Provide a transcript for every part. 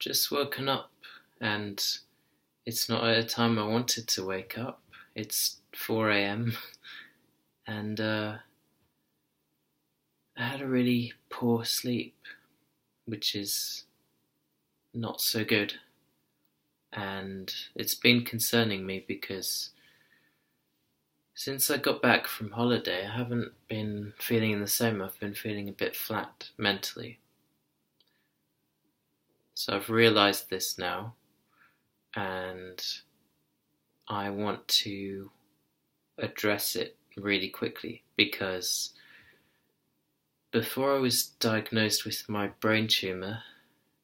just woken up, and it's not at a time I wanted to wake up. It's 4 a.m. and I had a really poor sleep, which is not so good. And it's been concerning me because since I got back from holiday, I haven't been feeling the same. I've been feeling a bit flat mentally. So I've realized this now, and I want to address it really quickly because before I was diagnosed with my brain tumour,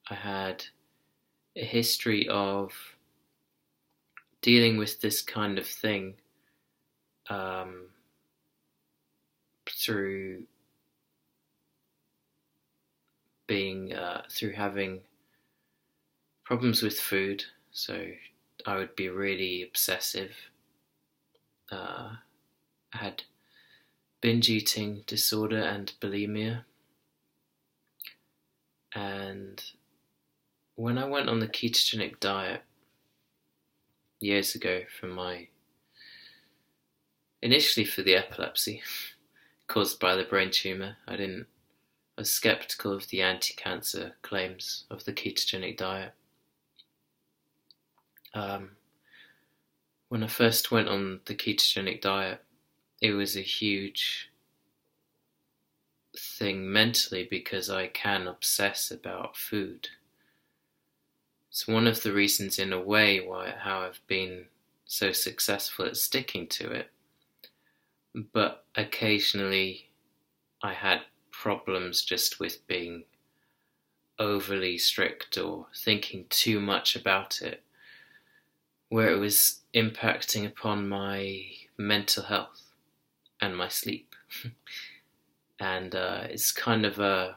I had a history of dealing with this kind of thing through having problems with food. So I would be really obsessive. I had binge eating disorder and bulimia. And when I went on the ketogenic diet years ago initially for the epilepsy caused by the brain tumour, I was skeptical of the anti-cancer claims of the ketogenic diet. When I first went on the ketogenic diet, it was a huge thing mentally because I can obsess about food. It's one of the reasons, in a way, how I've been so successful at sticking to it. But occasionally I had problems just with being overly strict or thinking too much about it, where it was impacting upon my mental health and my sleep. And it's kind of a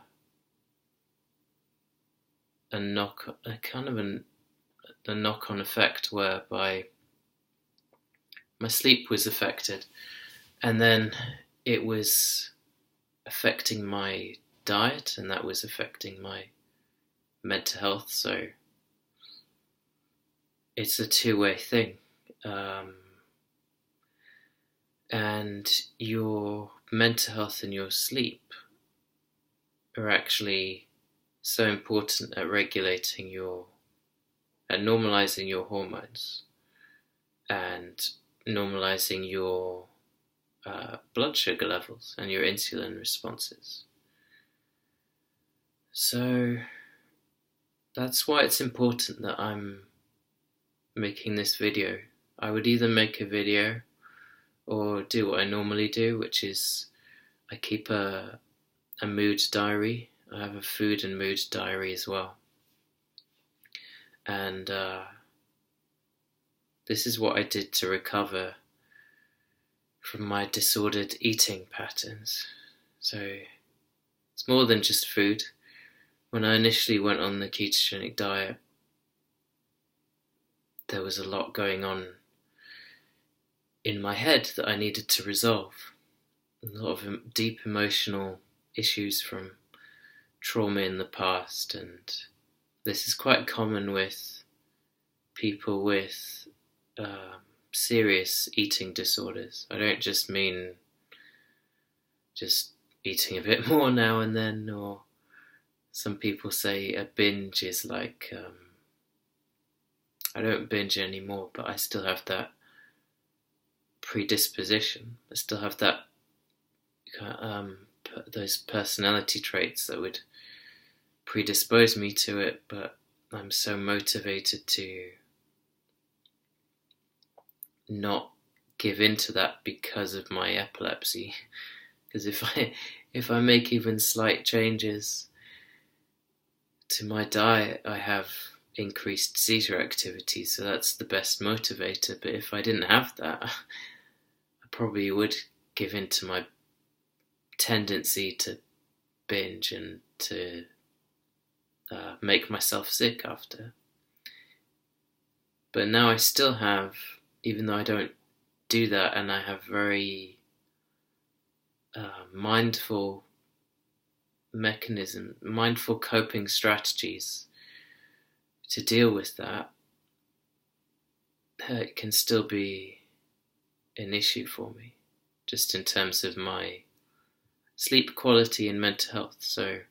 knock-on effect whereby my sleep was affected, and then it was affecting my diet, and that was affecting my mental health. So it's a two-way thing. And your mental health and your sleep are actually so important at normalizing your hormones and normalizing your blood sugar levels and your insulin responses. So that's why it's important that I'm making this video. I would either make a video or do what I normally do, which is I keep a mood diary. I have a food and mood diary as well. And this is what I did to recover from my disordered eating patterns. So it's more than just food. When I initially went on the ketogenic diet, there was a lot going on in my head that I needed to resolve. A lot of deep emotional issues from trauma in the past, and this is quite common with people with serious eating disorders. I don't just mean just eating a bit more now and then, or some people say a binge is like, I don't binge anymore, but I still have that predisposition. I still have that those personality traits that would predispose me to it, but I'm so motivated to not give in to that because of my epilepsy. Because if I make even slight changes to my diet, I have increased seizure activity, so that's the best motivator. But if I didn't have that, I probably would give in to my tendency to binge and to make myself sick after. But now I still have, even though I don't do that, and I have very mindful coping strategies to deal with that, it can still be an issue for me, just in terms of my sleep quality and mental health. So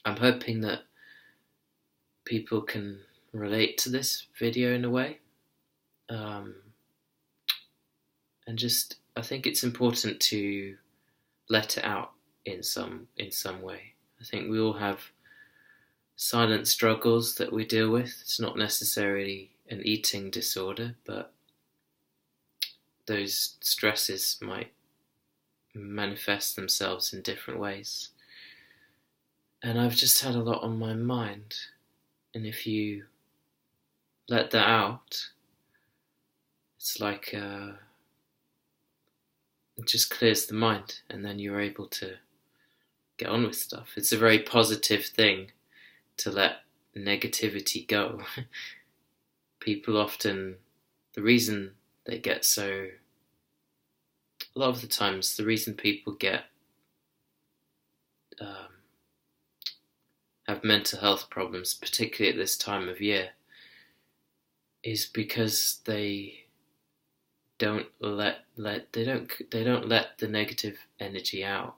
I'm hoping that people can relate to this video in a way. And just, I think it's important to let it out in some way. I think we all have silent struggles that we deal with. It's not necessarily an eating disorder, but those stresses might manifest themselves in different ways. And I've just had a lot on my mind. And if you let that out, it's like it just clears the mind, and then you're able to get on with stuff. It's a very positive thing to let negativity go. People often, the reason they get so, a lot of the times, the reason people get have mental health problems, particularly at this time of year, is because they don't let the negative energy out,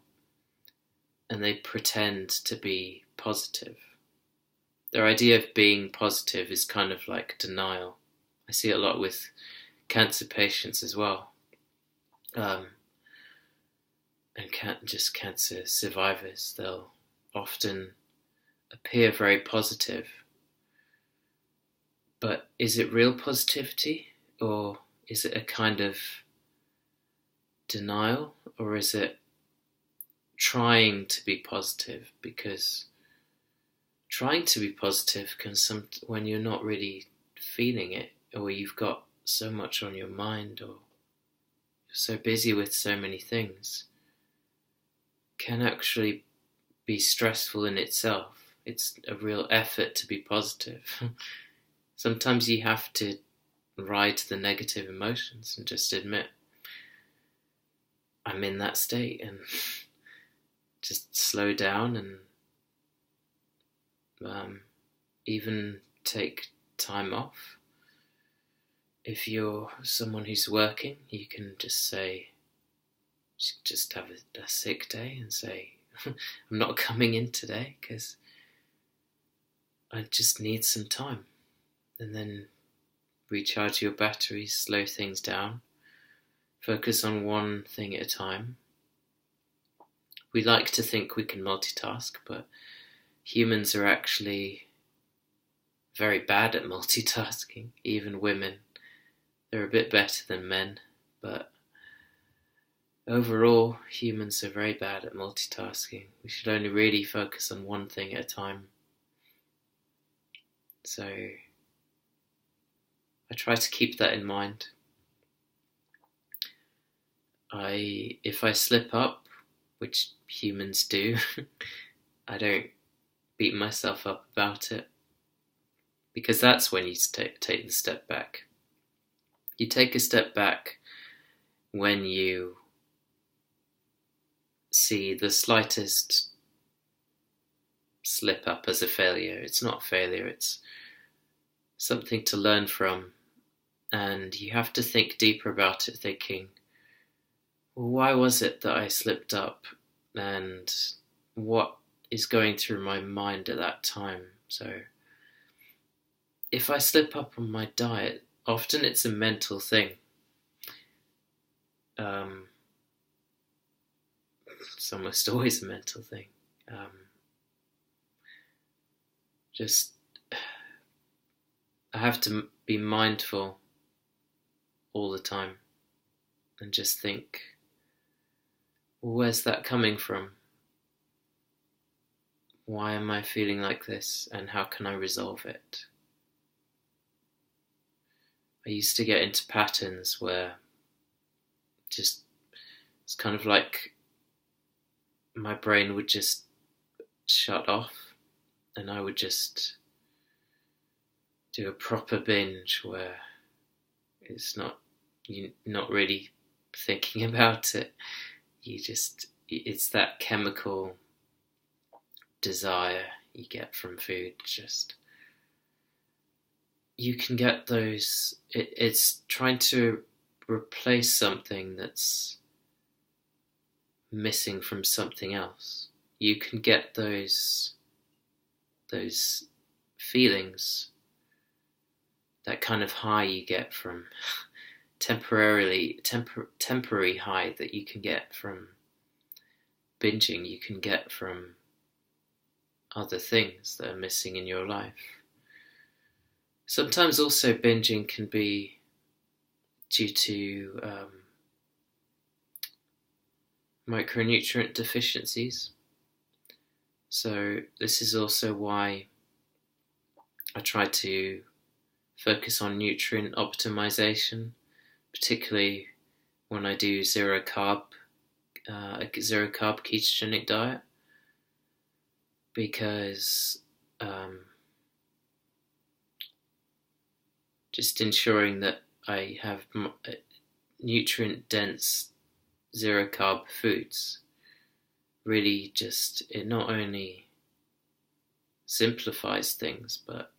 and they pretend to be positive. Their idea of being positive is kind of like denial. I see it a lot with cancer patients as well, and just cancer survivors. They'll often appear very positive, but is it real positivity, or is it a kind of denial, or is it trying to be positive? Because trying to be positive can when you're not really feeling it, or you've got so much on your mind, or you're so busy with so many things, can actually be stressful in itself. It's a real effort to be positive. Sometimes you have to ride the negative emotions and just admit, I'm in that state, and just slow down and even take time off. If you're someone who's working, you can just say, just have a sick day and say, I'm not coming in today because I just need some time. And then recharge your batteries, slow things down, focus on one thing at a time. We like to think we can multitask, but humans are actually very bad at multitasking. Even women, they're a bit better than men, but overall, humans are very bad at multitasking. We should only really focus on one thing at a time. So I try to keep that in mind. If I slip up, which humans do, I don't beat myself up about it, because that's when you take the step back. You take a step back when you see the slightest slip up as a failure. It's not failure, it's something to learn from, and you have to think deeper about it, thinking, well, why was it that I slipped up, and what is going through my mind at that time? So if I slip up on my diet, often it's a mental thing. It's almost always a mental thing. Just I have to be mindful all the time and just think, well, where's that coming from? Why am I feeling like this, and how can I resolve it? I used to get into patterns where it's kind of like my brain would just shut off, and I would just do a proper binge where you're not really thinking about it. It's that chemical desire you get from food, just you can get those. It's trying to replace something that's missing from something else. You can get those feelings, that kind of high you get from temporary high that you can get from binging, you can get from other things that are missing in your life. Sometimes also binging can be due to micronutrient deficiencies. So this is also why I try to focus on nutrient optimization, particularly when I do zero carb ketogenic diet, because just ensuring that I have nutrient dense zero carb foods really it not only simplifies things, but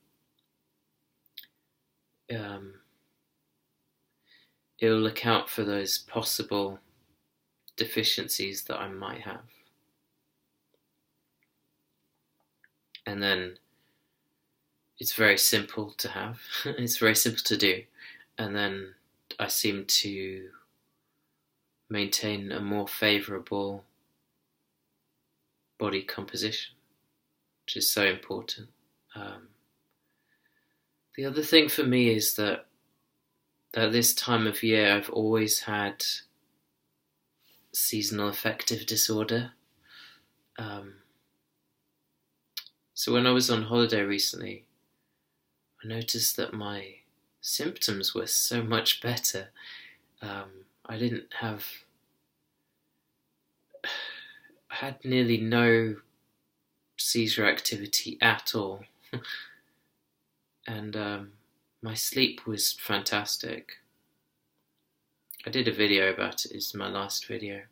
it will account for those possible deficiencies that I might have. And then it's very simple to have, it's very simple to do, and then I seem to maintain a more favourable body composition, which is so important. The other thing for me is that at this time of year I've always had seasonal affective disorder. So when I was on holiday recently, I noticed that my symptoms were so much better. I had nearly no seizure activity at all. And my sleep was fantastic. I did a video about it, it's my last video.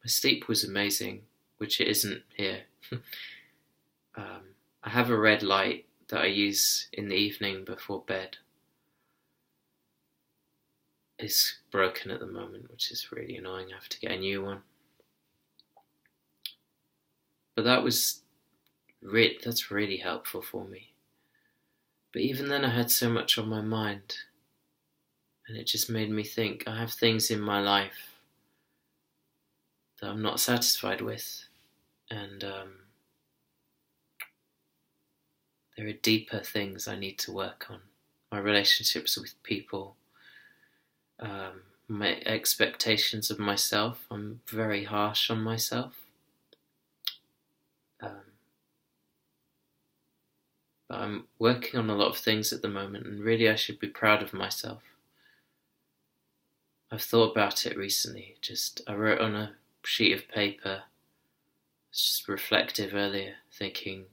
My sleep was amazing, which it isn't here. I have a red light that I use in the evening before bed. It's broken at the moment, which is really annoying. I have to get a new one. But that's really helpful for me. But even then I had so much on my mind, and it just made me think I have things in my life that I'm not satisfied with, and there are deeper things I need to work on. My relationships with people, my expectations of myself. I'm very harsh on myself. But I'm working on a lot of things at the moment, and really I should be proud of myself. I've thought about it recently. I wrote on a sheet of paper, just reflective earlier, thinking,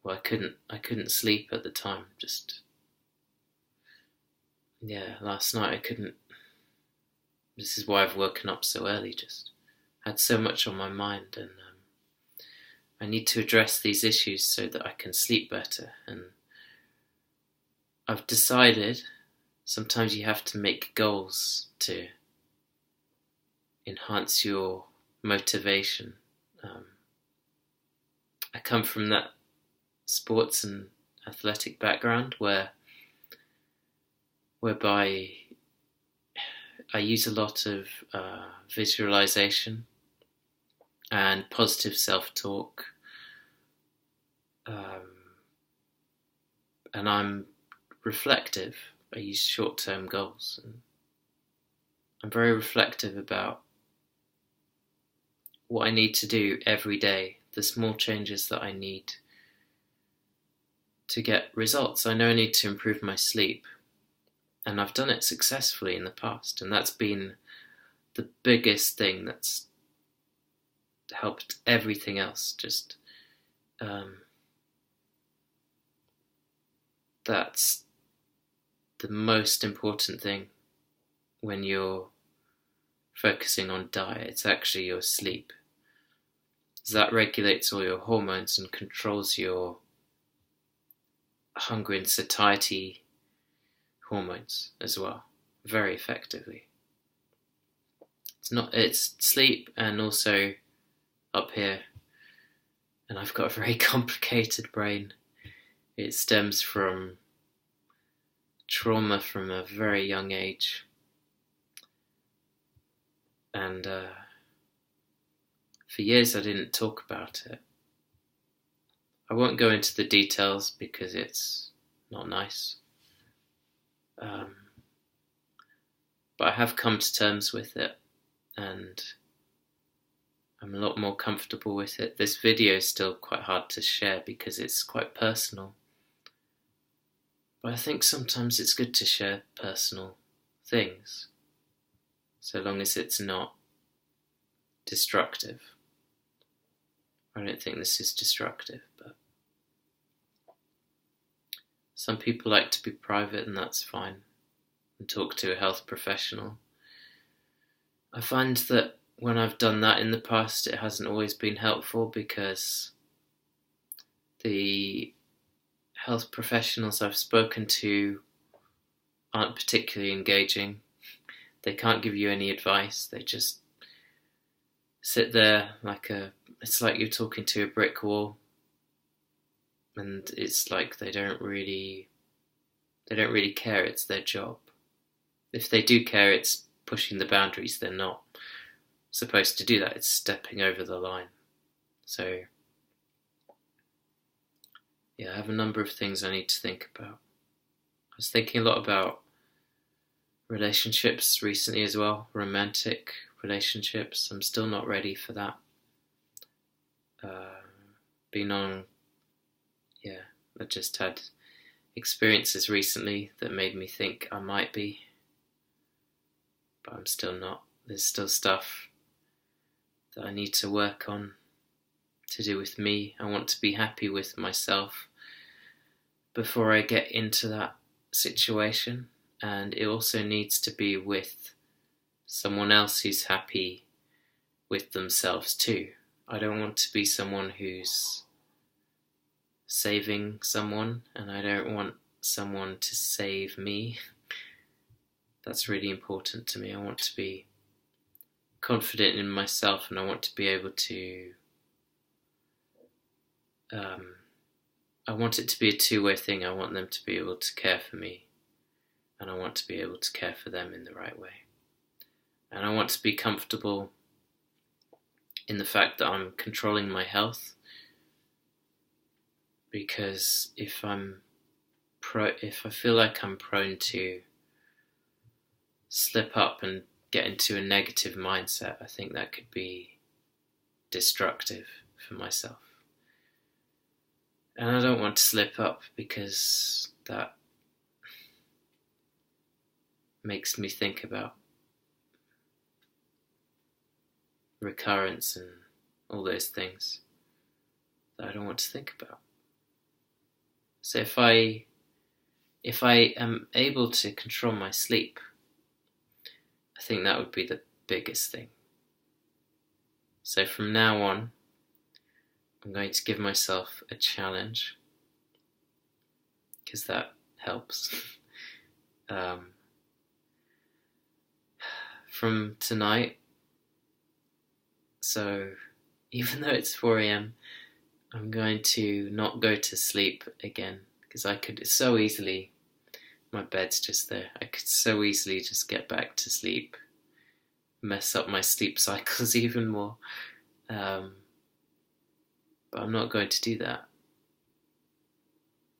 well, I couldn't sleep at the time. Last night I couldn't. This is why I've woken up so early. Just had so much on my mind, and I need to address these issues so that I can sleep better. And I've decided sometimes you have to make goals to enhance your motivation. I come from that sports and athletic background whereby I use a lot of visualization and positive self-talk, and I'm reflective. I use short-term goals, and I'm very reflective about what I need to do every day, the small changes that I need to get results. I know I need to improve my sleep, and I've done it successfully in the past, and that's been the biggest thing that's helped everything else. That's the most important thing when you're focusing on diet. It's actually your sleep. That regulates all your hormones and controls your hunger and satiety hormones as well, very effectively. It's sleep and also up here, and I've got a very complicated brain. It stems from trauma from a very young age, and for years I didn't talk about it. I won't go into the details because it's not nice. But I have come to terms with it, and I'm a lot more comfortable with it. This video is still quite hard to share because it's quite personal. But I think sometimes it's good to share personal things, so long as it's not destructive. I don't think this is destructive, but some people like to be private, and that's fine, and talk to a health professional. I find that when I've done that in the past, it hasn't always been helpful because the health professionals I've spoken to aren't particularly engaging. They can't give you any advice. They just sit there it's like you're talking to a brick wall, and it's like they don't really care. It's their job. If they do care, it's pushing the boundaries. They're not supposed to do that. It's stepping over the line. So yeah, I have a number of things I need to think about. I was thinking a lot about relationships recently as well, romantic relationships. I'm still not ready for that. I just had experiences recently that made me think I might be, but I'm still not. There's still stuff that I need to work on to do with me. I want to be happy with myself before I get into that situation, and it also needs to be with someone else who's happy with themselves too. I don't want to be someone who's saving someone, and I don't want someone to save me. That's really important to me. I want to be confident in myself, and I want to be able to I want it to be a two-way thing. I want them to be able to care for me, and I want to be able to care for them in the right way. And I want to be comfortable in the fact that I'm controlling my health, because if I feel like I'm prone to slip up and get into a negative mindset, I think that could be destructive for myself. And I don't want to slip up because that makes me think about recurrence and all those things that I don't want to think about. So if I am able to control my sleep, I think that would be the biggest thing. So from now on, I'm going to give myself a challenge, because that helps. From tonight, so even though it's 4 a.m, I'm going to not go to sleep again, because I could so easily, my bed's just there, I could so easily just get back to sleep, mess up my sleep cycles even more. But I'm not going to do that.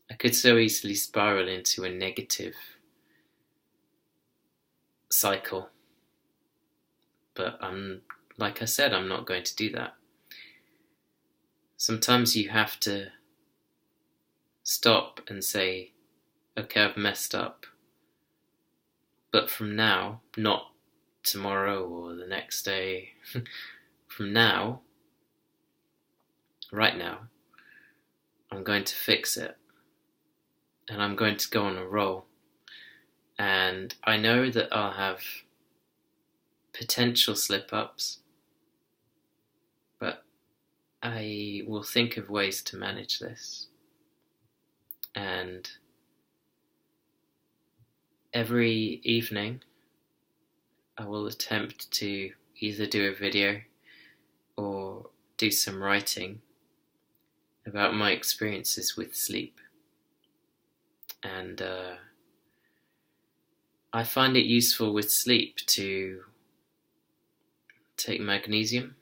I could so easily spiral into a negative cycle, but like I said, I'm not going to do that. Sometimes you have to stop and say, okay, I've messed up, but from now, not tomorrow or the next day, from now, right now, I'm going to fix it, and I'm going to go on a roll. And I know that I'll have potential slip-ups, but I will think of ways to manage this. And every evening I will attempt to either do a video or do some writing about my experiences with sleep. And I find it useful with sleep to take magnesium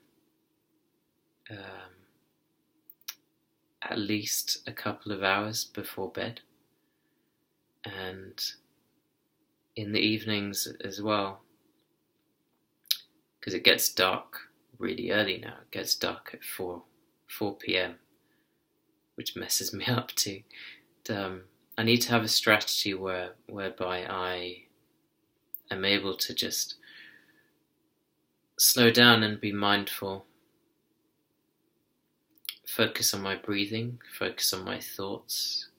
at least a couple of hours before bed, and in the evenings as well, because it gets dark really early now. It gets dark at 4 p.m, which messes me up too. I need to have a strategy whereby I am able to just slow down and be mindful, focus on my breathing, focus on my thoughts,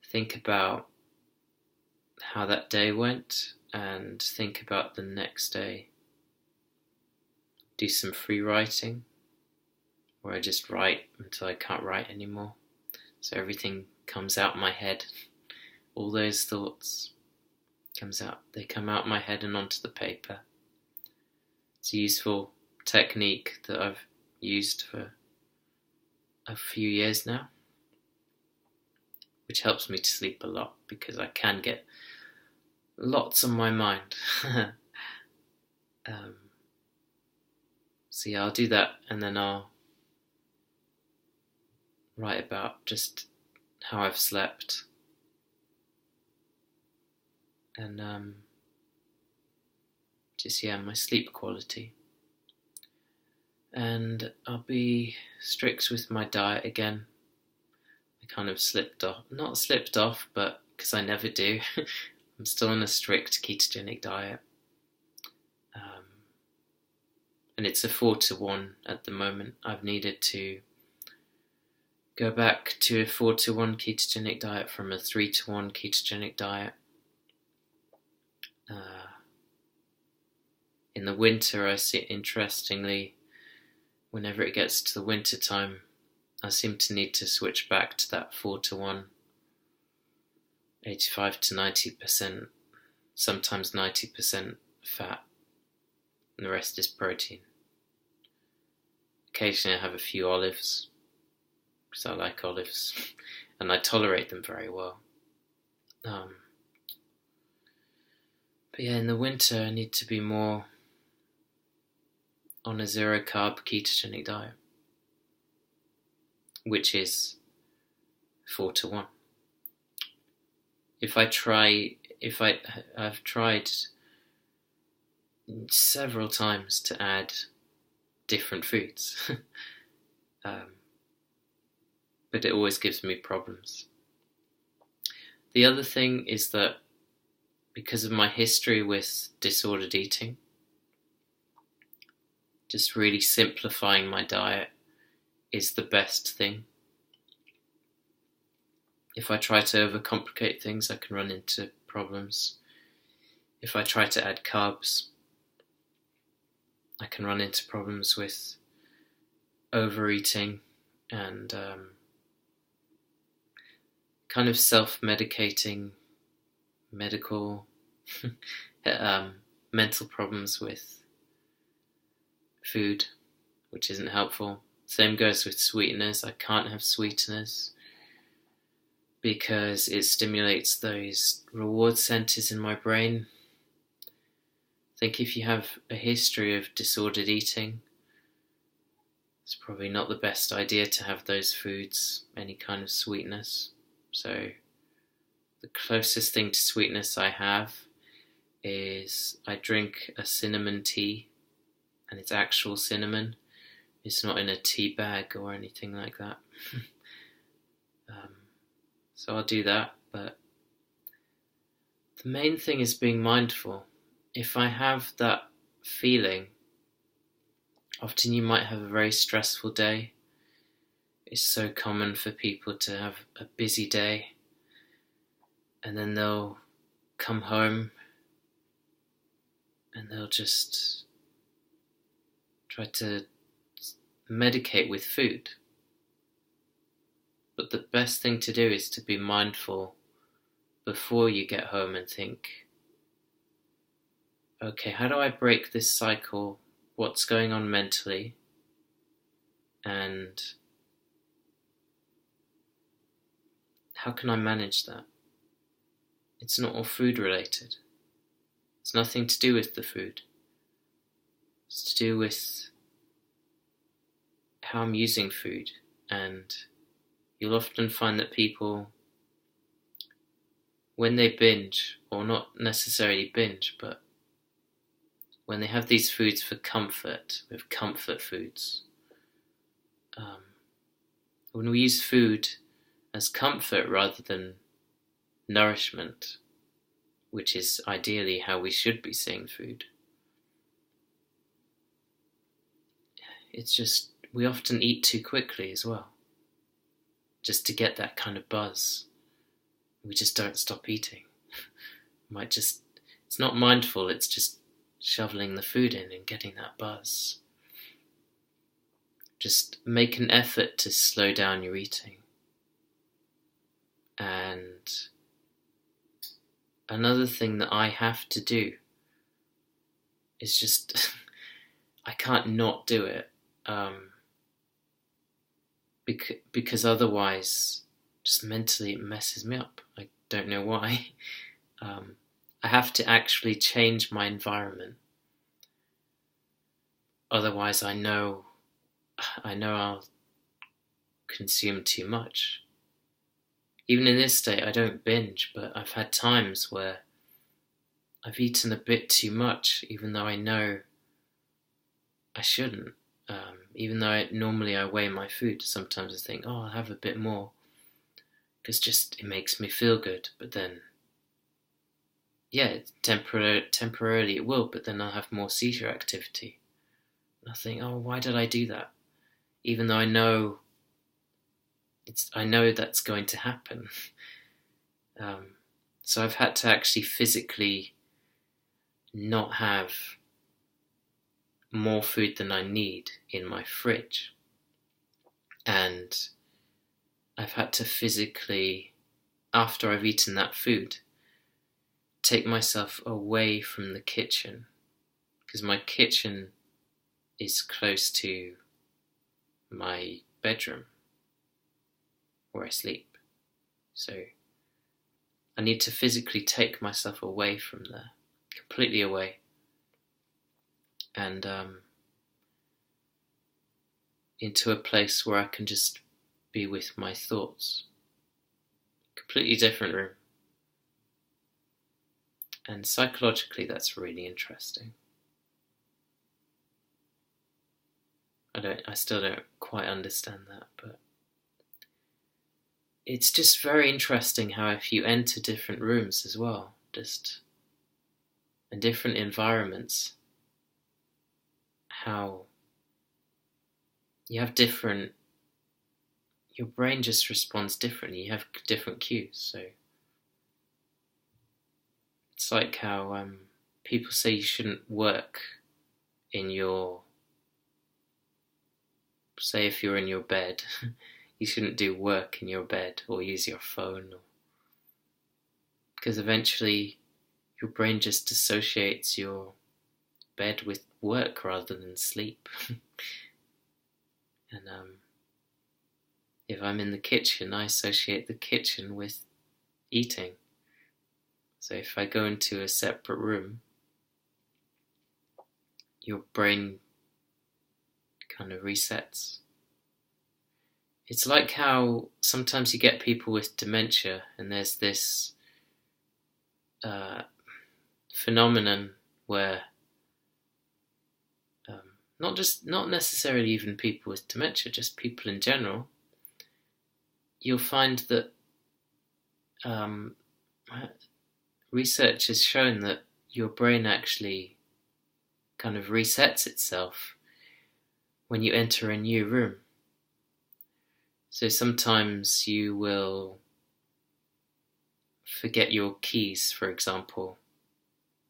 think about how that day went, and think about the next day. Do some free writing, where I just write until I can't write anymore. So everything comes out my head. All those thoughts they come out my head and onto the paper. It's a useful technique that I've used for a few years now, which helps me to sleep a lot because I can get lots on my mind. So yeah, I'll do that, and then I'll write about just how I've slept, and my sleep quality. And I'll be strict with my diet again. I kind of not slipped off, but because I never do. I'm still on a strict ketogenic diet. And it's a 4-to-1 at the moment. I've needed to go back to a 4-to-1 ketogenic diet from a 3-to-1 ketogenic diet. In the winter, I see, interestingly, whenever it gets to the winter time, I seem to need to switch back to that 4-to-1, 85 to 90%, sometimes 90% fat, and the rest is protein. Occasionally I have a few olives, because I like olives, and I tolerate them very well. But yeah, in the winter I need to be more on a zero-carb ketogenic diet, which is 4-to-1. I've tried several times to add different foods, but it always gives me problems. The other thing is that because of my history with disordered eating, just really simplifying my diet is the best thing. If I try to overcomplicate things, I can run into problems. If I try to add carbs, I can run into problems with overeating and kind of self-medicating medical mental problems with food, which isn't helpful. Same goes with sweeteners. I can't have sweeteners because it stimulates those reward centers in my brain. I think if you have a history of disordered eating, it's probably not the best idea to have those foods, any kind of sweetness. So the closest thing to sweetness I have is I drink a cinnamon tea, and it's actual cinnamon. It's not in a tea bag or anything like that. So I'll do that, but the main thing is being mindful. If I have that feeling, often you might have a very stressful day. It's so common for people to have a busy day, and then they'll come home and they'll just try to medicate with food. But best thing to do is to be mindful before you get home and think, okay, how do I break this cycle? What's going on mentally? And how can I manage that? It's not all food related. It's nothing to do with the food. It's to do with how I'm using food. And you'll often find that people, when they binge, or not necessarily binge, but when they have these foods for comfort, with comfort foods, when we use food as comfort rather than nourishment, which is ideally how we should be seeing food, it's just, we often eat too quickly as well, just to get that kind of buzz. We just don't stop eating. It's not mindful, it's just shoveling the food in and getting that buzz. Just make an effort to slow down your eating. And another thing that I have to do is just, I can't not do it, because otherwise, just mentally it messes me up. I don't know why. I have to actually change my environment. Otherwise, I know I'll consume too much. Even in this state, I don't binge, but I've had times where I've eaten a bit too much, even though I know I shouldn't. Even though normally I weigh my food, sometimes I think, I'll have a bit more, because just it makes me feel good. But then, yeah, temporarily it will, but then I'll have more seizure activity. And I think, why did I do that? Even though I know that's going to happen. So I've had to actually physically not have more food than I need in my fridge. And I've had to physically, after I've eaten that food, take myself away from the kitchen, because my kitchen is close to my bedroom where I sleep. So I need to physically take myself away from there, completely away, and into a place where I can just be with my thoughts. Completely different room. And psychologically, that's really interesting. I still don't quite understand that, but it's just very interesting how if you enter different rooms as well, just in different environments, how you have your brain just responds differently. You have different cues. So it's like how people say you shouldn't work in your, say if you're in your bed, you shouldn't do work in your bed or use your phone, because eventually your brain just associates your bed with work rather than sleep. And if I'm in the kitchen, I associate the kitchen with eating. So if I go into a separate room, your brain kind of resets. It's like how sometimes you get people with dementia, and there's this phenomenon where not necessarily even people with dementia, just people in general, you'll find that research has shown that your brain actually kind of resets itself when you enter a new room. So sometimes you will forget your keys, for example,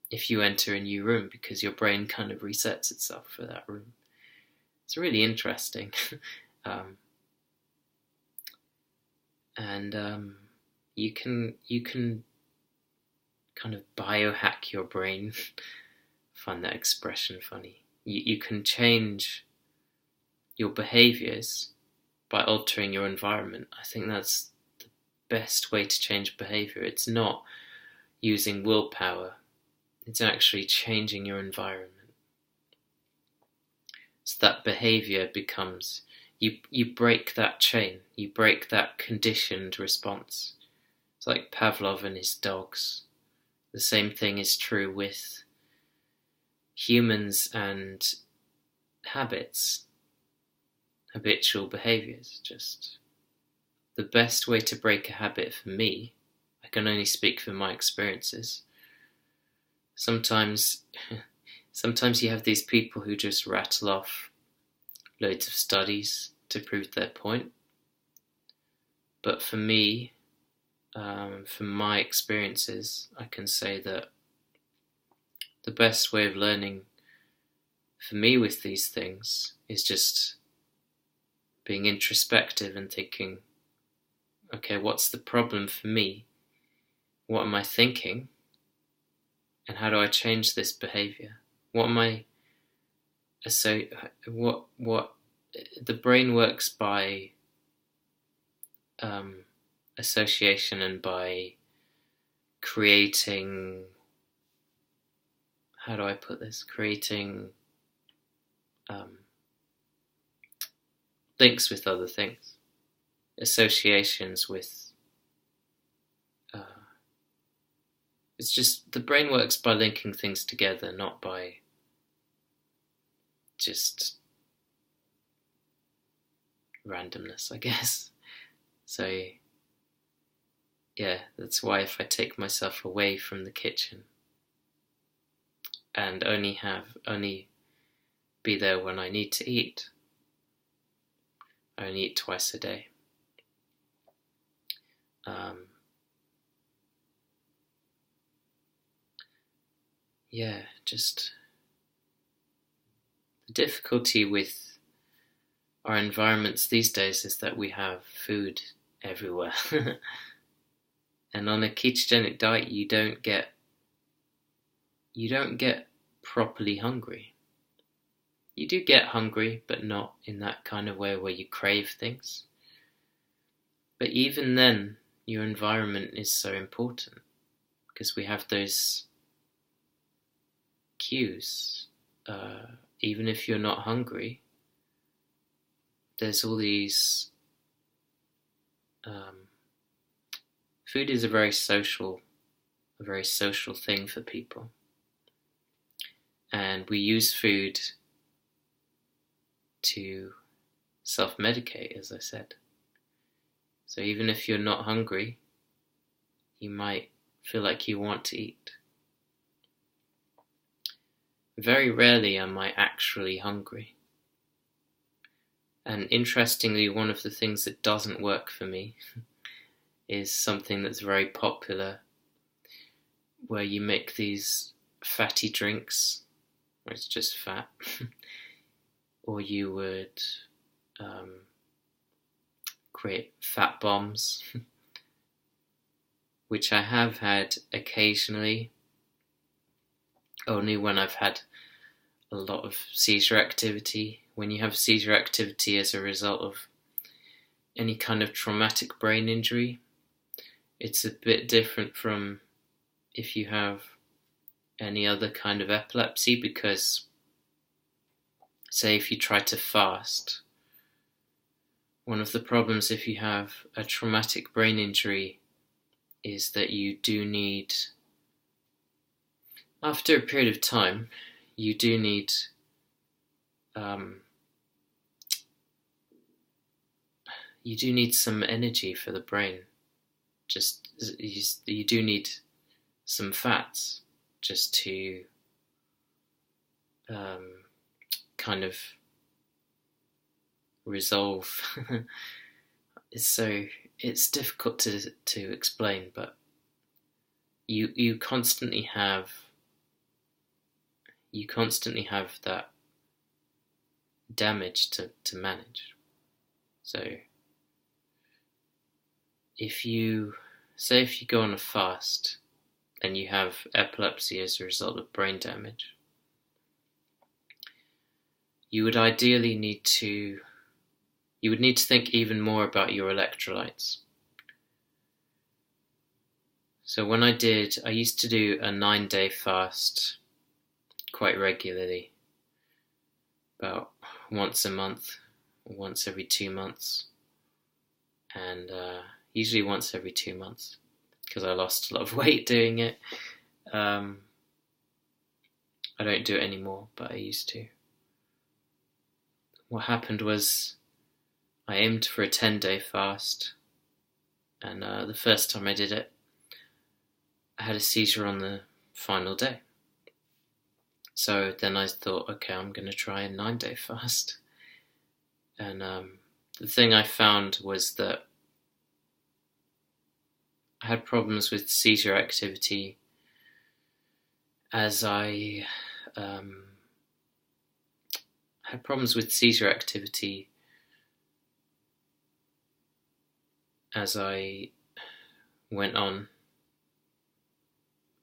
if you enter a new room, because your brain kind of resets itself for that room. It's really interesting. and you can kind of biohack your brain. I find that expression funny. You can change your behaviors by altering your environment. I think that's the best way to change behavior. It's not using willpower, it's actually changing your environment. So that behavior becomes, you break that chain, you break that conditioned response. It's like Pavlov and his dogs. The same thing is true with humans and habits, habitual behaviors. Just the best way to break a habit for me, I can only speak from my experiences. Sometimes you have these people who just rattle off loads of studies to prove their point. But for me, from my experiences, I can say that the best way of learning for me with these things is just being introspective and thinking, okay, what's the problem for me? What am I thinking? And how do I change this behavior? What am I... So what the brain works by association and by creating, how do I put this? Creating links with other things, associations with. It's just the brain works by linking things together, not by just randomness, I guess. So yeah, that's why if I take myself away from the kitchen and only be there when I need to eat, I only eat twice a day. Yeah, just the difficulty with our environments these days is that we have food everywhere. And on a ketogenic diet, you don't get properly hungry. You do get hungry, but not in that kind of way where you crave things. But even then, your environment is so important because we have those cues. Even if you're not hungry, there's all these. Food is a very social thing for people, and we use food to self-medicate, as I said. So even if you're not hungry, you might feel like you want to eat. Very rarely am I actually hungry. And interestingly, one of the things that doesn't work for me is something that's very popular, where you make these fatty drinks, where it's just fat, or you would create fat bombs, which I have had occasionally, only when I've had a lot of seizure activity. When you have seizure activity as a result of any kind of traumatic brain injury, it's a bit different from if you have any other kind of epilepsy, because say if you try to fast, one of the problems if you have a traumatic brain injury is that you do need, after a period of time, you do need some energy for the brain. Just you do need some fats just to kind of resolve. So it's difficult to explain, but you constantly have that damage to manage. So if you go on a fast and you have epilepsy as a result of brain damage, you would ideally need to think even more about your electrolytes. So when I used to do a 9-day fast quite regularly, about once a month, or once every 2 months, and usually once every 2 months, because I lost a lot of weight doing it. I don't do it anymore, but I used to. What happened was I aimed for a 10-day fast, and the first time I did it, I had a seizure on the final day. So then I thought, okay, I'm going to try a 9-day fast. And the thing I found was that I had problems with seizure activity as I went on,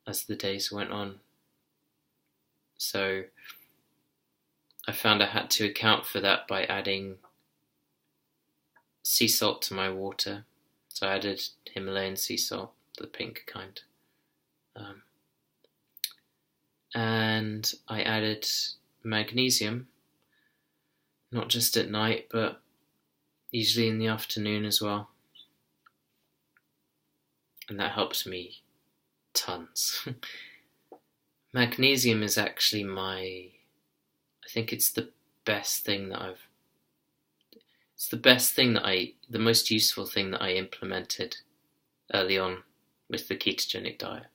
as the days went on. So I found I had to account for that by adding sea salt to my water. So I added Himalayan sea salt, the pink kind. And I added magnesium, not just at night, but usually in the afternoon as well. And that helps me tons. Magnesium is actually I think it's the best thing that the most useful thing that I implemented early on with the ketogenic diet.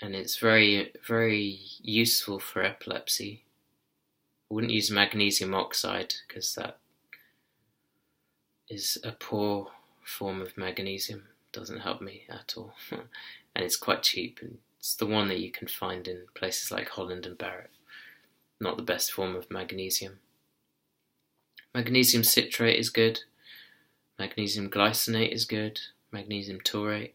And it's very, very useful for epilepsy. I wouldn't use magnesium oxide because that is a poor form of magnesium. It doesn't help me at all. And it's quite cheap, and it's the one that you can find in places like Holland and Barrett. Not the best form of magnesium. Magnesium citrate is good. Magnesium glycinate is good. Magnesium taurate.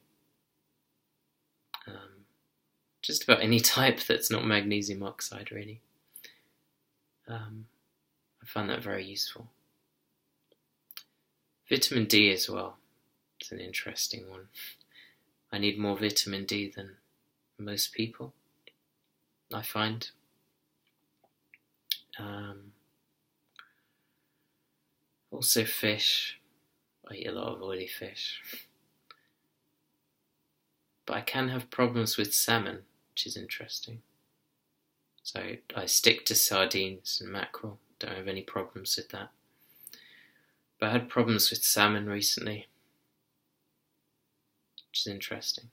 Just about any type that's not magnesium oxide, really. I find that very useful. Vitamin D as well. It's an interesting one. I need more vitamin D than most people, I find. Also fish. I eat a lot of oily fish. But I can have problems with salmon, which is interesting. So I stick to sardines and mackerel. Don't have any problems with that. But I had problems with salmon recently, which is interesting.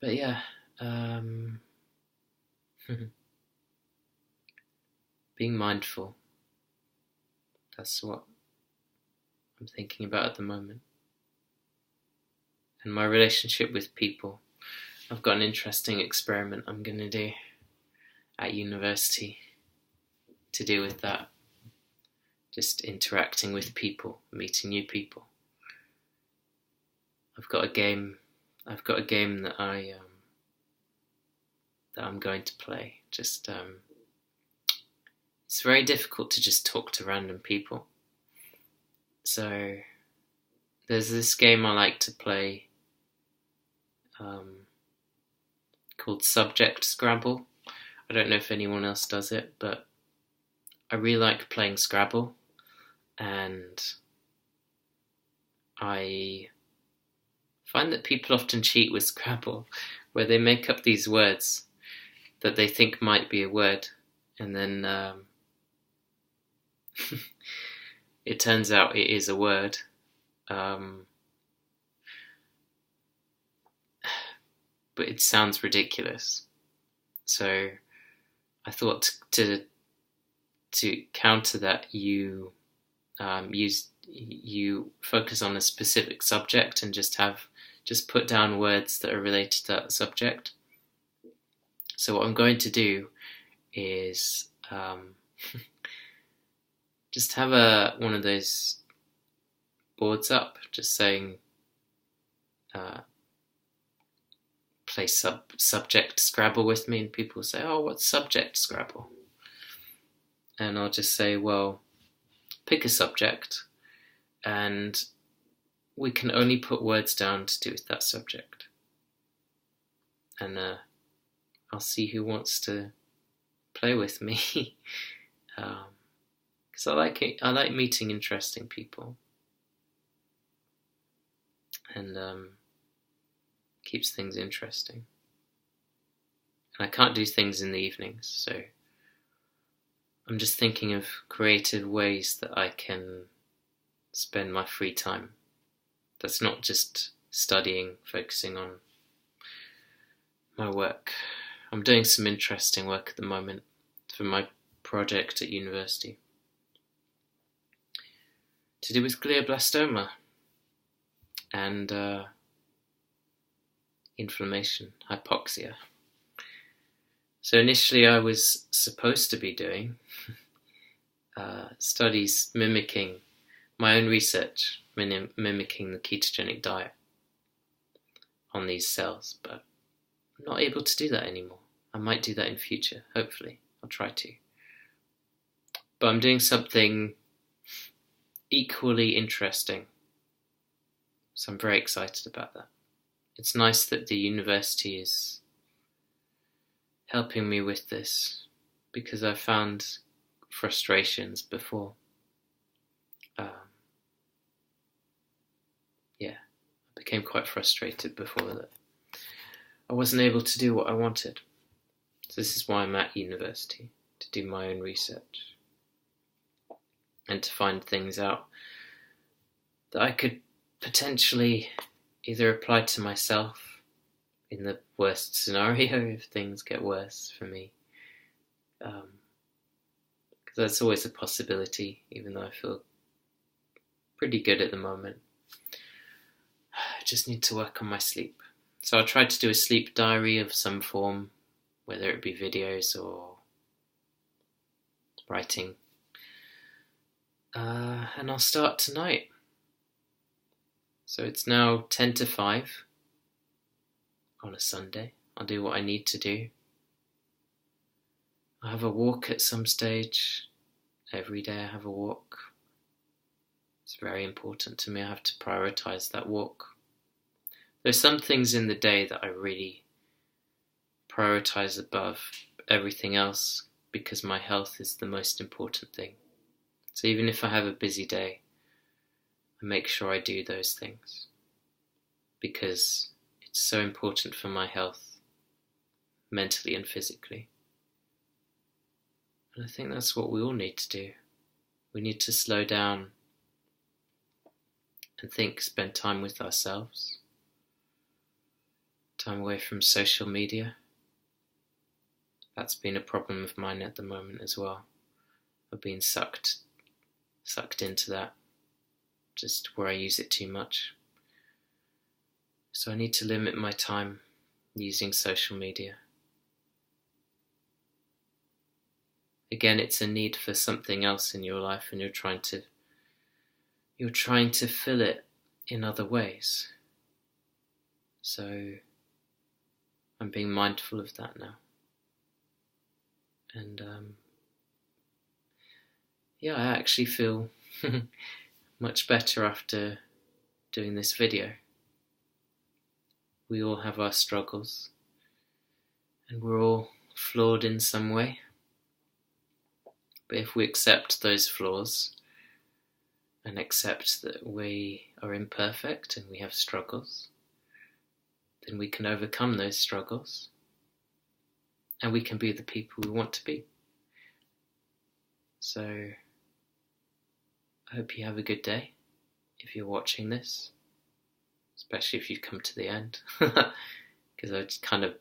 But yeah, being mindful. That's what I'm thinking about at the moment. And my relationship with people. I've got an interesting experiment I'm going to do at university to deal with that. Just interacting with people, meeting new people. I've got a game that I'm going to play. Just it's very difficult to just talk to random people. So there's this game I like to play called Subject Scrabble. I don't know if anyone else does it, but I really like playing Scrabble, and I find that people often cheat with Scrabble, where they make up these words that they think might be a word, and then it turns out it is a word. But it sounds ridiculous. So I thought to counter that, you focus on a specific subject and just put down words that are related to that subject. So what I'm going to do is just have one of those boards up, just saying, play subject Scrabble with me, and people say, oh, what's subject Scrabble? And I'll just say, well, pick a subject, and we can only put words down to do with that subject. And I'll see who wants to play with me. Because I like meeting interesting people, and keeps things interesting. And I can't do things in the evenings, so I'm just thinking of creative ways that I can spend my free time. That's not just studying, focusing on my work. I'm doing some interesting work at the moment for my project at university to do with glioblastoma and inflammation, hypoxia. So initially I was supposed to be doing studies mimicking my own research, mimicking the ketogenic diet on these cells, but I'm not able to do that anymore. I might do that in future, hopefully. I'll try to. But I'm doing something equally interesting, so I'm very excited about that. It's nice that the university is helping me with this, because I found frustrations before. I became quite frustrated before that I wasn't able to do what I wanted. So this is why I'm at university, to do my own research and to find things out that I could potentially either apply to myself in the worst scenario if things get worse for me, because that's always a possibility, even though I feel pretty good at the moment. I just need to work on my sleep. So I'll try to do a sleep diary of some form, whether it be videos or writing. And I'll start tonight. So it's now 10 to 5 on a Sunday. I'll do what I need to do. I have a walk at some stage. Every day I have a walk. It's very important to me. I have to prioritize that walk. There's some things in the day that I really prioritize above everything else, because my health is the most important thing. So even if I have a busy day, I make sure I do those things, because it's so important for my health, mentally and physically. And I think that's what we all need to do. We need to slow down and think, spend time with ourselves, time away from social media. That's been a problem of mine at the moment as well. I've been sucked into that, just where I use it too much. So I need to limit my time using social media. Again, it's a need for something else in your life, and you're trying to fill it in other ways. So I'm being mindful of that now. And I actually feel much better after doing this video. We all have our struggles, and we're all flawed in some way. But if we accept those flaws and accept that we are imperfect and we have struggles, then we can overcome those struggles, and we can be the people we want to be. So I hope you have a good day if you're watching this, especially if you've come to the end, because I've just kind of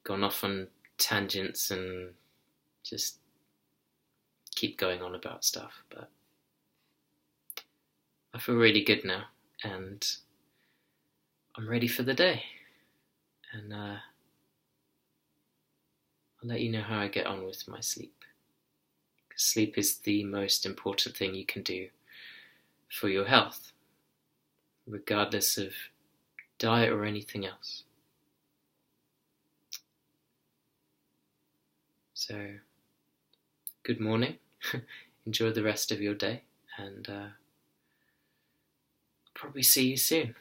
gone off on tangents and just keep going on about stuff. But I feel really good now, and I'm ready for the day, and I'll let you know how I get on with my sleep, because Sleep is the most important thing you can do for your health, regardless of diet or anything else. So, good morning. Enjoy the rest of your day, and I'll probably see you soon.